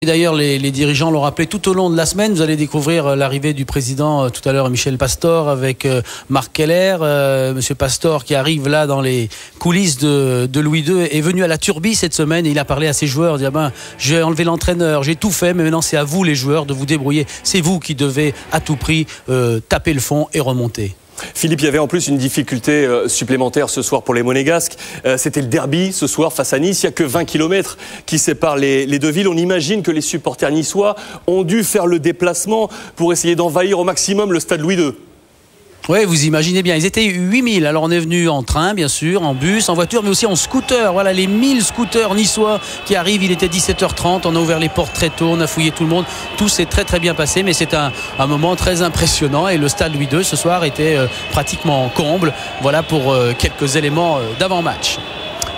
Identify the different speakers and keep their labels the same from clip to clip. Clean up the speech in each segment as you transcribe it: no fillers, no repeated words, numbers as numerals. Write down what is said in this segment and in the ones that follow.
Speaker 1: D'ailleurs, les dirigeants l'ont rappelé tout au long de la semaine. Vous allez découvrir l'arrivée du président tout à l'heure, Michel Pastor, avec Marc Keller. Monsieur Pastor, qui arrive là dans les coulisses de Louis II, est venu à la Turbie cette semaine et il a parlé à ses joueurs. Il dit j'ai enlevé l'entraîneur, j'ai tout fait, mais maintenant c'est à vous les joueurs de vous débrouiller. C'est vous qui devez à tout prix taper le fond et remonter.
Speaker 2: Philippe, il y avait en plus une difficulté supplémentaire ce soir pour les Monégasques. C'était le derby ce soir face à Nice. Il n'y a que 20 km qui séparent les deux villes. On imagine que les supporters niçois ont dû faire le déplacement pour essayer d'envahir au maximum le stade Louis II.
Speaker 1: Oui, vous imaginez bien, ils étaient 8000. Alors on est venu en train, bien sûr, en bus, en voiture, mais aussi en scooter. Voilà, les 1000 scooters niçois qui arrivent. Il était 17h30, on a ouvert les portes très tôt, on a fouillé tout le monde. Tout s'est très très bien passé, mais c'est un moment très impressionnant. Et le stade Louis II ce soir était pratiquement comble. Voilà pour quelques éléments d'avant-match.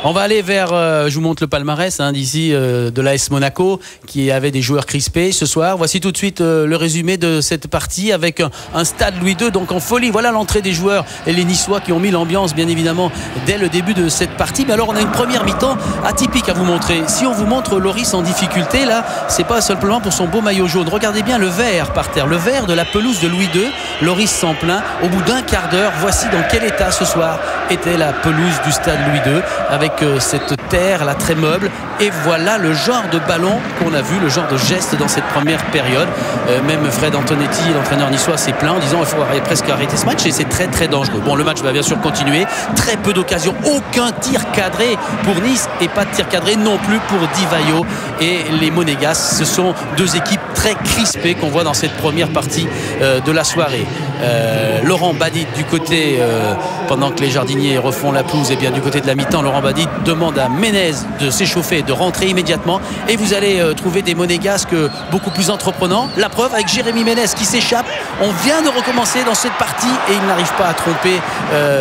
Speaker 1: On va aller vers, je vous montre le palmarès d'ici, de l'AS Monaco, qui avait des joueurs crispés ce soir. Voici tout de suite le résumé de cette partie avec un stade Louis II, donc en folie. Voilà l'entrée des joueurs et les Niçois qui ont mis l'ambiance, bien évidemment, dès le début de cette partie. Mais alors, on a une première mi-temps atypique à vous montrer. Si on vous montre Loris en difficulté, là, c'est pas simplement pour son beau maillot jaune. Regardez bien le vert par terre, le vert de la pelouse de Louis II. Loris s'en plaint. Au bout d'un quart d'heure, voici dans quel état ce soir était la pelouse du stade Louis II, avec cette terre là très meuble, et voilà le genre de ballon qu'on a vu, le genre de geste dans cette première période. Même Fred Antonetti, l'entraîneur niçois, s'est plaint en disant il faut presque arrêter ce match, et c'est très très dangereux. Bon, le match va bien sûr continuer, très peu d'occasions, aucun tir cadré pour Nice et pas de tir cadré non plus pour Di Vaio et les Monégasques. Ce sont deux équipes très crispées qu'on voit dans cette première partie de la soirée. Laurent Badit du côté, pendant que les jardiniers refont la pelouse, et bien du côté de la mi-temps, Laurent Badit demande à Ménez de s'échauffer, de rentrer immédiatement, et vous allez trouver des Monégasques beaucoup plus entreprenants. La preuve avec Jérémy Ménez qui s'échappe. On vient de recommencer dans cette partie et il n'arrive pas à tromper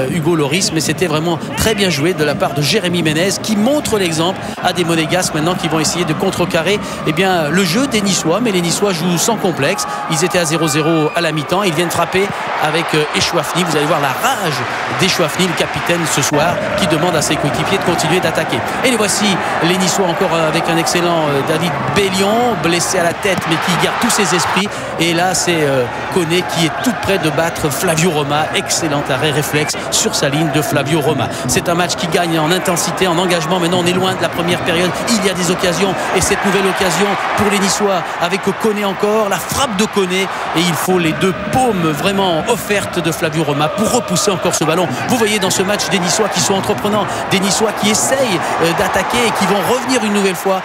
Speaker 1: Hugo Loris, mais c'était vraiment très bien joué de la part de Jérémy Ménez, qui montre l'exemple à des Monégasques maintenant qui vont essayer de contrecarrer le jeu des Niçois. Mais les Niçois jouent sans complexe. Ils étaient à 0-0 à la mi-temps, ils viennent frapper avec Echouafni. Vous allez voir la rage d'Echouafni, le capitaine ce soir, qui demande à ses coéquipiers de continuer d'attaquer. Et les voici, les Niçois, encore avec un excellent David Bellion, blessé à la tête mais qui garde tous ses esprits. Et là c'est Koné qui est tout près de battre Flavio Roma. Excellent arrêt réflexe sur sa ligne de Flavio Roma. C'est un match qui gagne en intensité, en engagement. Maintenant on est loin de la première période, il y a des occasions, et cette nouvelle occasion pour les Niçois avec Koné encore, la frappe de Koné, et il faut les deux paumes vraiment offertes de Flavio Roma pour repousser encore ce ballon. Vous voyez dans ce match des Niçois qui sont entreprenants, des Niçois qui essayent d'attaquer et qui vont revenir une nouvelle fois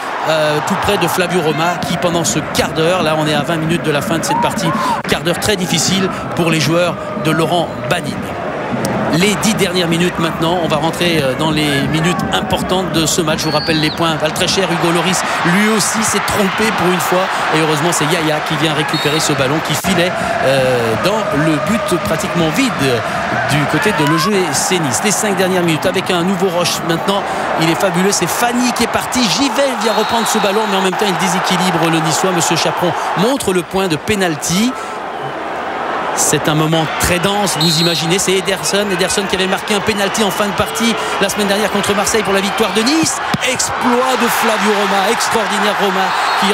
Speaker 1: tout près de Flavio Roma, qui pendant ce quart d'heure, là on est à 20 minutes de la fin de cette partie, quart d'heure très difficile pour les joueurs de Laurent Badit. Les 10 dernières minutes maintenant, on va rentrer dans les minutes importantes de ce match. Je vous rappelle les points. Très cher Hugo Loris, lui aussi s'est trompé pour une fois, et heureusement c'est Yaya qui vient récupérer ce ballon qui filait dans le but pratiquement vide du côté de l'OGC Nice. Les 5 dernières minutes avec un nouveau rush maintenant, il est fabuleux, c'est Fanny qui est parti. Givel vient reprendre ce ballon, mais en même temps il déséquilibre le Niçois. Monsieur Chaperon montre le point de pénalty. C'est un moment très dense, vous imaginez, c'est Ederson qui avait marqué un pénalty en fin de partie la semaine dernière contre Marseille pour la victoire de Nice. Exploit de Flavio Roma, extraordinaire Roma qui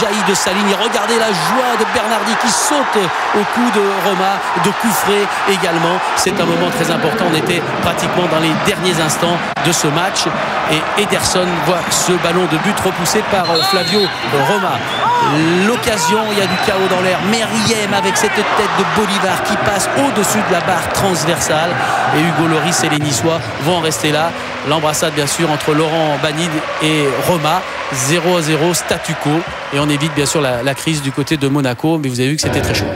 Speaker 1: jaillit de sa ligne. Regardez la joie de Bernardi qui saute au cou de Roma, de coup frais également. C'est un moment très important, on était pratiquement dans les derniers instants de ce match, et Ederson voit ce ballon de but repoussé par Flavio Roma. L'occasion, il y a du chaos dans l'air. Meriem avec cette tête de Bolivar qui passe au-dessus de la barre transversale, et Hugo Loris et les Niçois vont en rester là. L'embrassade bien sûr entre Laurent Badit et Roma, 0-0 statu quo, et on évite bien sûr la crise du côté de Monaco, mais vous avez vu que c'était très chaud.